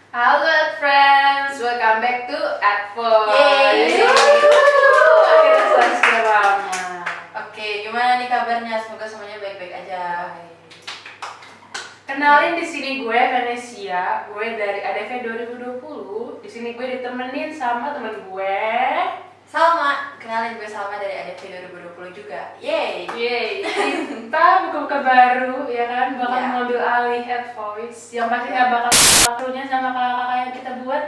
Halo friends, welcome back to Advoice. Yeay. Akhirnya selesai lama. Oke, gimana nih kabarnya? Semoga semuanya baik-baik aja. Kenalin di sini gue Venesia, gue dari ADV 2020. Di sini gue ditemenin sama temen gue. Salma, kenalin gue Salma dari ADV 2020 juga. Yeay. Yeay, kita buka-buka baru ya kan, bakal Ya. mengambil alih Advoice yang pasti nggak bakal waktunya sama kakak-kakak yang kita buat.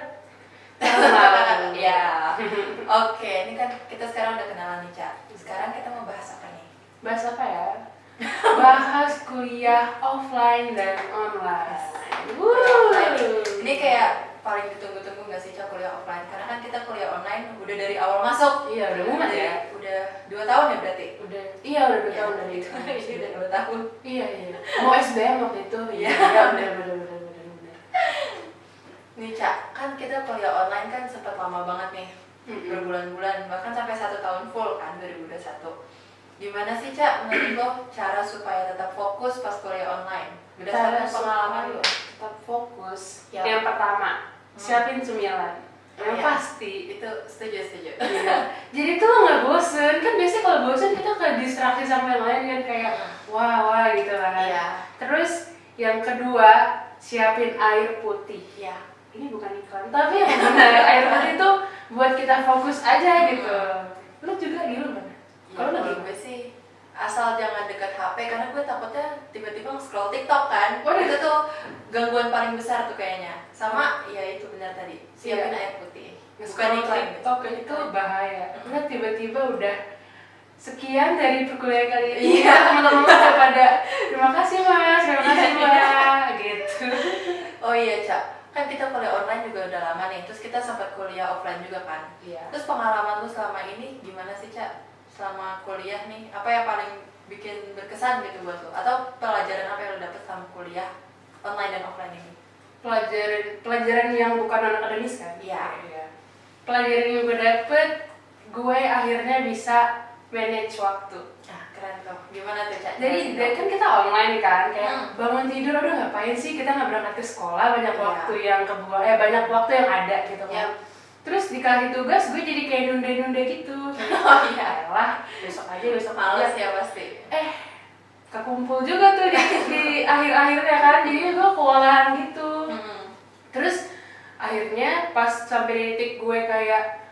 Ya. Oke, ini kan kita sekarang udah kenalan nih, Ca. Sekarang kita mau bahas apa nih? Bahas apa ya? Bahas kuliah offline dan online. Ini kayak paling ditunggu-tunggu nggak sih, Ca, kuliah offline? Karena kan kita kuliah online udah dari awal masuk. Iya, udah mumet ya. Udah 2 tahun ya berarti? Udah 2 tahun dari itu. Ini udah 2 tahun. Iya. Mau SBM waktu itu. Iya. Bener. Nih, Ca, kan kita kuliah online kan sempat lama banget nih. Berbulan-bulan, bahkan sampai 1 tahun full kan, 2021. Gimana sih, Ca, menurut lo cara supaya tetap fokus pas kuliah online? Berdasarkan pengalaman lo? Tetap fokus. Ya. Yang pertama, siapin cemilan. Yang Ya. pasti. Itu setuju. Iya. Jadi tuh lo nggak bosen. Kan biasanya kalau bosen kita ke distraksi sama yang lain kan kayak wah gitu kan. Iya. Terus yang kedua, siapin air putih. Iya. Ini bukan iklan, tapi yang benar air putih itu buat kita fokus aja gitu. Lu juga gitu mana? Kalau Kalau lagi gue sih asal jangan dekat HP, karena gue takutnya tiba-tiba scroll TikTok kan. Oh, Itu tuh gangguan paling besar tuh kayaknya. Sama ya itu benar tadi, siapin air putih. Bukan iklan. TikTok itu bahaya. Karena tiba-tiba udah sekian dari perkuliahan kali ini. Iya. Teman-teman udah pada terima kasih Mas, Mbak gitu. Oh iya, Ca. Kan kita kuliah online juga udah lama nih. Terus kita sempat kuliah offline juga kan. Iya. Terus pengalaman lu selama ini gimana sih, Ca? Selama kuliah nih, apa yang paling bikin berkesan gitu buat lu? Atau pelajaran apa yang lu dapet selama kuliah online dan offline ini? Pelajaran yang bukan non akademis kan? Iya. Pelajaran yang gue dapet, gue akhirnya bisa manage waktu. Nah, keren tuh. Gimana tuh, Ca? Jadi kan kita online kan, kayak bangun tidur udah ngapain sih, kita nggak berangkat ke sekolah, banyak Iya. waktu yang banyak waktu yang ada gitu kan. Iya. Terus dikasih tugas, gue jadi kayak nunda-nunda gitu. Oh iya. Lah, besok aja. Males ya pasti. Kekumpul juga tuh di akhir-akhirnya kan, jadi gue kewalahan gitu. Terus akhirnya pas sampai di titik gue kayak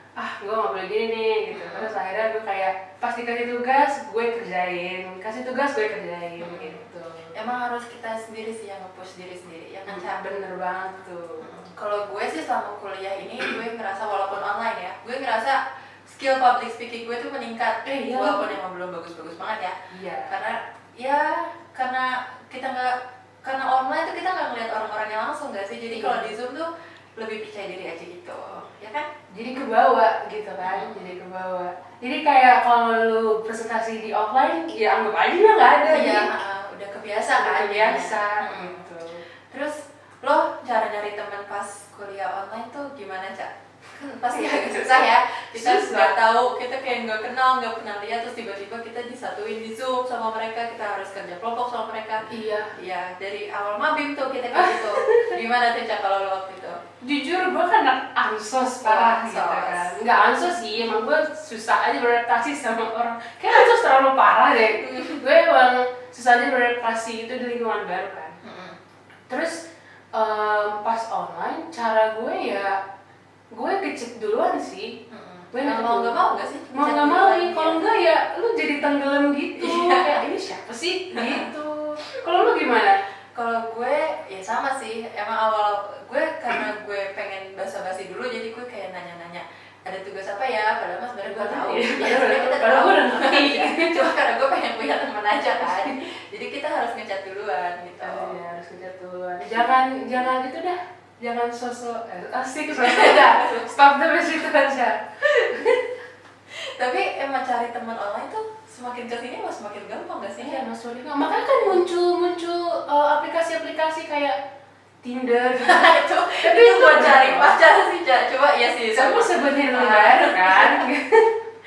gue nggak boleh gini nih gitu. Terus akhirnya gue kayak pas dikasih tugas gue kerjain, kasih tugas gue kerjain gitu. Emang harus kita sendiri sih yang nge-push diri sendiri, ya kan, Ca? Bener banget tuh. Kalau gue sih selama kuliah ini, gue ngerasa walaupun online ya, gue ngerasa skill public speaking gue tuh meningkat. Iya. Walaupun emang belum bagus-bagus banget ya. Iya. Karena kita nggak, karena online tuh kita nggak ngeliat orang-orangnya langsung nggak sih. Jadi kalau di Zoom tuh lebih percaya diri aja gitu, ya kan? Jadi kebawa gitu kan, jadi kayak kalau lu presentasi di offline, ya anggap aja nggak ada. Iya, udah kebiasa kan? Biasa Hmm. gitu. Terus lo cara nyari teman pas kuliah online tuh gimana, Ca? kan pasti agak susah ya, kita nggak tahu, kita kayak nggak kenal, nggak pernah lihat, terus tiba-tiba kita disatuin di Zoom sama mereka, kita harus kerja kelompok sama mereka. Iya, dari awal mabim tuh kita kayak gitu. Gimana tuh Cak kalau lo waktu itu? Jujur gue kan anak ansos parah gitu kan. Nggak ansos sih, emang gue susah aja beradaptasi sama orang. Kayak ansos terlalu parah deh. Gue emang susah aja beradaptasi itu di lingkungan baru kan. Terus pas online, cara gue ya gue kecet duluan sih. Gue mau nggak mau nggak sih? Mau nggak mau nih, kalau enggak ya lu jadi tenggelam gitu. Kayak ini siapa sih gitu. Kalau lu gimana? Kalau gue ya sama sih, emang awal gue karena gue pengen basa-basi dulu, jadi gue kayak nanya-nanya ada tugas apa ya, padahal mas sebenarnya gue tahu. Ya sebenarnya kita tahu. Cuma karena gue pengen punya teman aja kan, jadi kita harus ngechat duluan gitu. Iya, harus ngechat duluan. Jangan gitu dah. Jangan sosok asik dah. Stop the message aja. Tapi emang cari teman online tuh semakin kesini mas semakin gampang gak sih? Iya mas Rudi, makanya kan muncul aplikasi-aplikasi kayak Tinder gitu. Tapi itu buat cari pacar sih Cak. Coba ya sih. Kamu sebenarnya baru kan?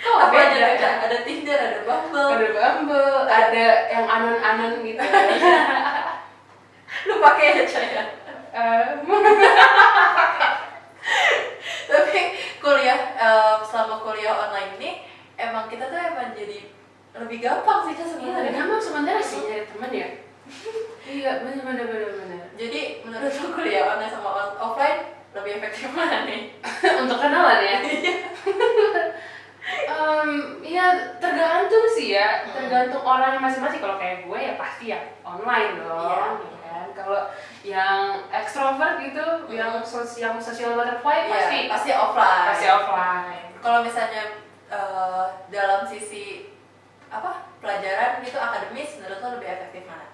Oh, apa aja tuh Cak? Ada Tinder, ada Bumble, ada yang anon-anon gitu. Lu pakai ya Cak ya? Tapi kuliah selama kuliah online ini emang kita tuh emang jadi lebih gampang sih Cak sebenarnya. Gampang sebenarnya sih nyari teman ya. Iya benar. Jadi menurut lu kuliah online sama offline lebih efektif mana nih? Untuk kenalan ya? Ya tergantung sih ya, tergantung orang masing-masing. Kalau kayak gue ya pasti ya online dong. Kan? Kalau yang extrovert gitu, yang social butterfly pasti offline. Kalau misalnya dalam sisi pelajaran gitu akademis, menurut lo lebih efektif mana?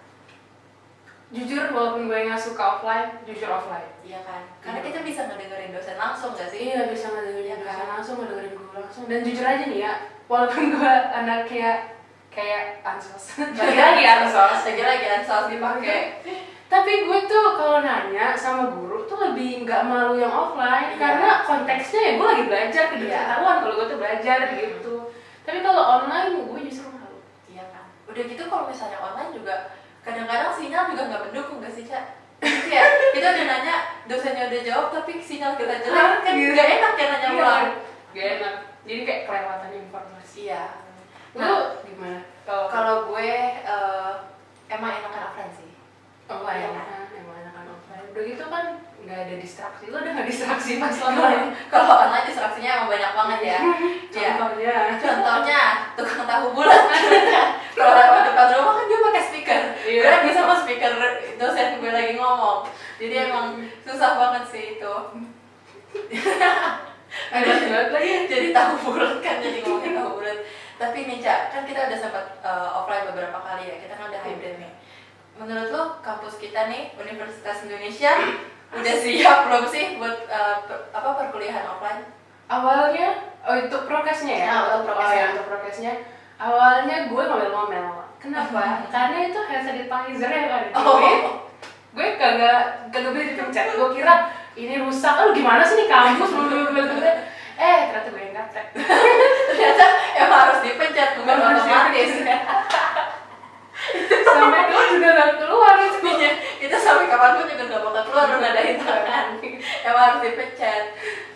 Jujur walaupun gue nggak suka offline, jujur offline. Iya kan? Karena kita bisa ngedengerin dosen langsung nggak sih? Iya bisa ngedengerin dosen langsung, ngedengerin guru langsung. Dan jujur aja nih ya, walaupun gue anak kayak ansos, lagi ansos dipakai. Tapi gue tuh kalau nanya sama guru tuh lebih nggak malu yang offline, karena konteksnya ya gue lagi belajar, ketahuan kalau gue tuh belajar gitu. Tapi kalau online gue justru malu. Iya kan? Udah gitu kalau misalnya online juga kadang-kadang sinyal juga nggak mendukung gak sih Cak? Gitu ya, kita udah nanya, dosennya udah jawab tapi sinyal kita jelek kan nggak enak ya nanya ulang. Gak enak, jadi kayak kelewatan informasi. Iya. Lu gimana? Kalau gue emang enakan offline sih. Offline kan, emang enakan offline. Udah gitu kan nggak ada distraksi, lo udah nggak distraksi pas online. Kalau online distraksinya emang banyak banget ya. Contohnya tukang tahu bulat. Kalau lewat depan rumah kan dia pakai speaker. Gue lagi sama speaker dosen gue lagi ngomong. Jadi emang susah banget sih itu. Ada banget lagi. Jadi tahu bulat kan, jadi ngomongin tahu bulat. Tapi nih Cak, kan kita udah sempat offline beberapa kali ya. Kita kan udah hybrid nih. Menurut lo kampus kita nih Universitas Indonesia udah siap belum sih buat perkuliahan offline? Awalnya untuk prokesnya ya. Untuk prokesnya. Awalnya gue ngomel-ngomel. Kenapa? Karena itu headset Pfizer yang ada di gue. Gue kagak boleh dipencet. Gue kira ini rusak. Lu gimana sih nih kampus? Ternyata gue yang gaptek. Ternyata emang harus dipencet, bukan otomatis. Sampai keluar juga gak keluar itu. Itu sampai kapanpun juga gak bakal keluar lu nadain tangan. Emang harus dipencet.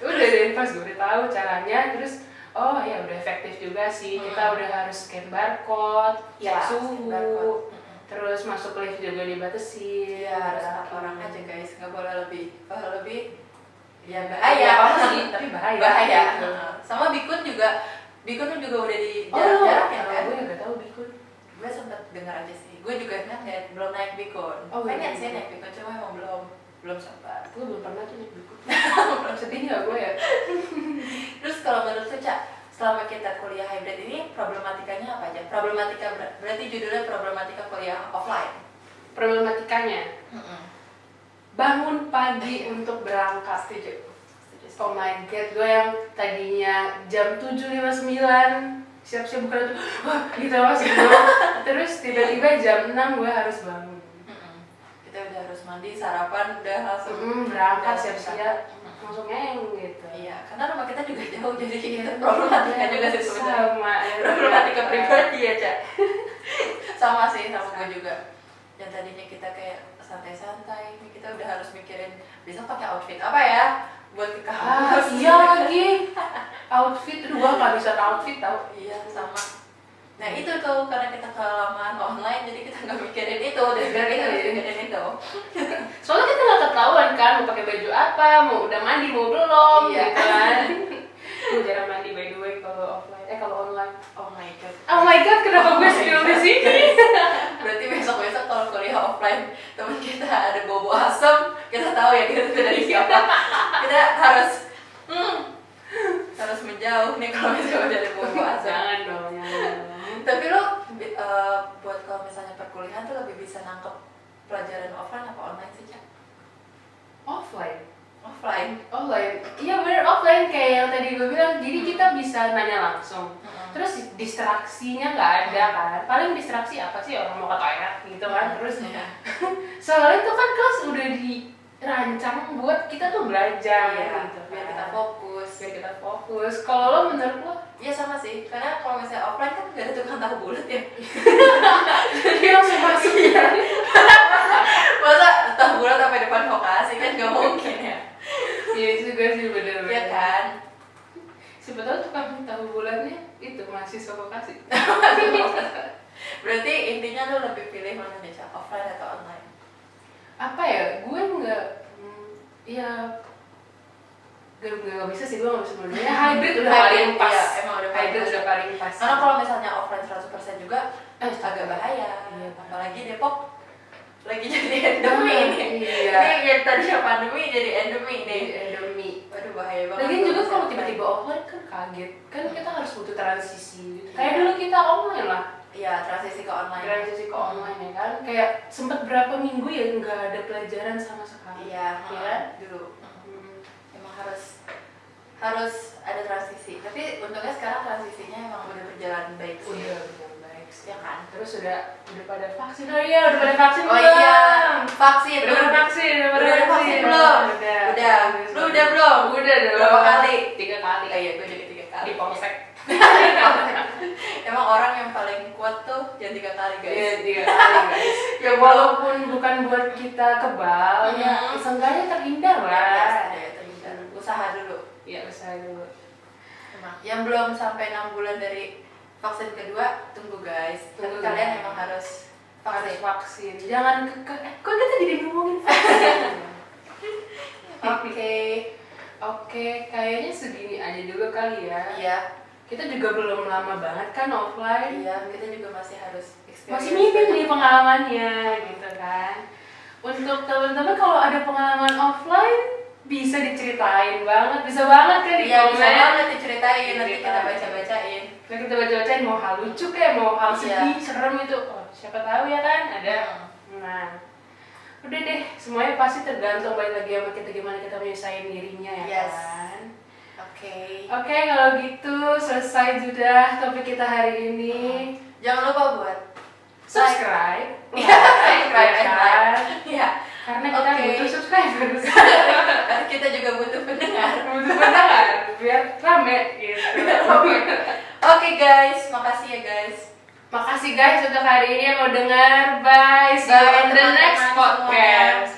Udah deh, pas gue udah tahu caranya, terus oh ya udah efektif juga sih. Kita udah harus scan barcode, cek suhu, terus masuk lift juga dibatasi. Iya, harus 4 orang aja guys, nggak boleh lebih. Kalau lebih ya bahaya. Sih, tapi bahaya. Sama Bikun juga udah di jarak-jarak ya kan? Gue nggak tahu Bikun. Gue sempet dengar aja sih. Gue juga kan belum naik Bikun. Pengen sih naik Bikun, cuma emang belum sempat. Gue belum pernah tuh naik Bikun. Sedih nggak gue ya? Terus kalau menurut lu Cak, selama kita kuliah hybrid ini problematikanya apa aja? Problematika berarti judulnya problematika kuliah offline. Problematikanya bangun pagi untuk berangkat. Setuju. Oh my god, gue yang tadinya jam 7.59 siap-siap buka tuh, gitu masih belum. Terus tiba-tiba jam 6 gue harus bangun. Kita udah harus mandi, sarapan, udah langsung berangkat siap-siap. langsung ngeng gitu. Iya, karena rumah kita juga jauh, jadi itu problematika juga sih sebenarnya. Sama. Problematika pribadi ya, Cak. Sama sih, sama gue juga. Yang tadinya kita kayak santai-santai, ini kita udah harus mikirin besok pakai outfit apa ya buat ke kampus. Iya lagi. Outfit, gue gak bisa outfit tau. Iya, sama. Nah itu tuh, karena kita kelamaan online, jadi kita nggak mikirin itu, dan biar kita mikirin itu. Soalnya kita nggak ketahuan kan, mau pakai baju apa, mau udah mandi, mau belum, Iya. gitu kan. Gue jarang mandi by the way kalau offline, kalau online. Oh my god. Oh my god, kenapa gue spill di sini? Berarti besok-besok kalau kuliah offline, teman kita ada bobo asem, kita tahu ya kita itu dari siapa. Kita harus menjauh nih kalau misalnya udah ada bobo asem. Jangan dong. Tapi lo buat kalau misalnya perkuliahan tuh lebih bisa nangkep pelajaran offline apa online sih, Cak? Offline. Offline. Iya bener offline kayak yang tadi gue bilang. Jadi kita bisa nanya langsung. Terus distraksinya nggak ada kan. Paling distraksi apa sih, orang mau ke toilet gitu kan. Terus soalnya itu kan kelas udah dirancang buat kita tuh belajar gitu. Biar kita fokus. Kalau lo menurut lo? Iya sama sih, karena kalau misalnya offline kan gak ada tukang tahu bulat ya. Jadi langsung masuk ya. Masa tahu bulat sampai depan vokasi kan gak mungkin ya. Iya juga sih bener-bener. Iya kan. Siapa tahu tukang tahu bulatnya itu mahasiswa vokasi. Berarti intinya lo lebih pilih mana nih, Cak? Offline atau online? Apa ya? Gue nggak, Gak bisa sih, gue gak bisa sebenarnya. Hybrid udah paling pas. Iya, emang udah Hybrid udah paling pas. Karena kalau misalnya offline 100% juga agak bahaya. Iya, apalagi Depok lagi jadi endemi ini. Iya. Ini yang tadinya pandemi jadi endemi nih. Endemi. Waduh bahaya banget. Lagian juga kalau tiba-tiba offline kan kaget. Kan kita harus butuh transisi gitu. Kayak dulu kita online lah. Iya, transisi ke online. Transisi ke online ya kan. Kayak sempat berapa minggu ya nggak ada pelajaran sama sekali. Iya, ya. dulu. Emang harus ada transisi. Tapi untungnya sekarang transisinya emang udah berjalan baik sih. Udah berjalan baik. Ya kan? Terus udah pada vaksin. Oh iya, udah pada vaksin belum? belum? Iya, vaksin. Udah pada vaksin belum? Udah. Lu udah belum? Udah dong. Berapa kali? 3 kali. Oh iya, gue juga 3 kali. Di polsek. Emang orang yang paling kuat tuh yang 3 kali, guys. Iya, 3 kali, guys. Ya walaupun bukan buat kita kebal, ya seenggaknya terhindar lah. Ya, terhindar. Usaha dulu. Iya, usaha dulu. Yang belum sampai 6 bulan dari vaksin kedua, tunggu guys. Tapi kalian emang harus vaksin. Jangan kok kita jadi ngomongin vaksin. Oke, kayaknya segini aja dulu kali ya. Iya. Kita juga belum lama banget kan offline. Iya, kita juga masih harus experience. Masih minim nih pengalamannya gitu kan. Untuk teman-teman kalau ada pengalaman offline bisa diceritain banget, bisa banget kan di komen. Bisa banget diceritain, nanti kita baca-bacain. Nah, kita baca-bacain mau hal lucu kayak mau hal sedih, serem itu. Oh, siapa tahu ya kan ada. Nah, udah deh, semuanya pasti tergantung balik lagi sama kita gimana kita menyesuaikan dirinya ya kan. Oke, kalau gitu selesai sudah topik kita hari ini. Jangan lupa buat subscribe, like. Iya. Karena kita butuh subscribers. Karena kita juga butuh pendengar. Biar rame gitu. Oke guys, makasih ya guys. Makasih guys untuk hari ini yang mau dengar. Bye. See you in the next podcast.